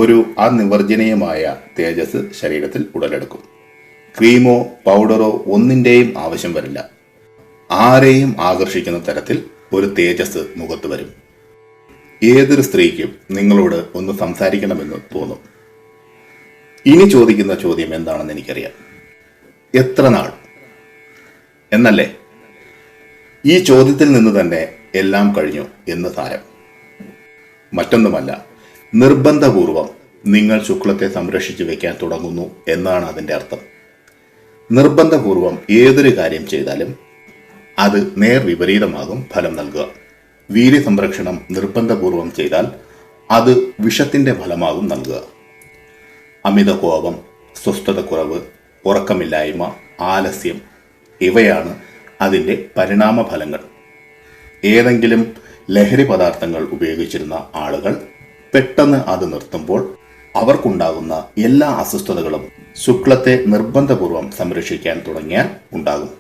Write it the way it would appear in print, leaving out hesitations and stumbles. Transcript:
ഒരു അനിവർജനീയമായ തേജസ് ശരീരത്തിൽ ഉടലെടുക്കും. ക്രീമോ പൗഡറോ ഒന്നിൻ്റെയും ആവശ്യം വരില്ല. ആരെയും ആകർഷിക്കുന്ന തരത്തിൽ ഒരു തേജസ് മുഖത്ത് വരും. ഏതൊരു സ്ത്രീക്കും നിങ്ങളോട് ഒന്ന് സംസാരിക്കണമെന്ന് തോന്നും. ഇനി ചോദിക്കുന്ന ചോദ്യം എന്താണെന്ന് എനിക്കറിയാം. എത്ര നാൾ എന്നല്ലേ? ഈ ചോദ്യത്തിൽ നിന്ന് തന്നെ എല്ലാം കഴിഞ്ഞു എന്ന് സാരം. മറ്റൊന്നുമല്ല, നിർബന്ധപൂർവം നിങ്ങൾ ശുക്ലത്തെ സംരക്ഷിച്ചു വെക്കാൻ തുടങ്ങുന്നു എന്നാണ് അതിൻ്റെ അർത്ഥം. നിർബന്ധപൂർവം ഏതൊരു കാര്യം ചെയ്താലും അത് നേർവിപരീതമാകും ഫലം നൽകുക. വീര്യ സംരക്ഷണം നിർബന്ധപൂർവം ചെയ്താൽ അത് വിഷത്തിന്റെ ഫലമാകും നൽകുക. അമിത കോപം, സ്വസ്ഥതക്കുറവ്, ഉറക്കമില്ലായ്മ, ആലസ്യം ഇവയാണ് അതിൻ്റെ പരിണാമ ഫലങ്ങൾ. ഏതെങ്കിലും ലഹരി പദാർത്ഥങ്ങൾ ഉപയോഗിച്ചിരുന്ന ആളുകൾ പെട്ടെന്ന് അത് നിർത്തുമ്പോൾ അവർക്കുണ്ടാകുന്ന എല്ലാ അസ്വസ്ഥതകളും ശുക്ലത്തെ നിർബന്ധപൂർവം സംരക്ഷിക്കാൻ തുടങ്ങിയാൽ ഉണ്ടാകും.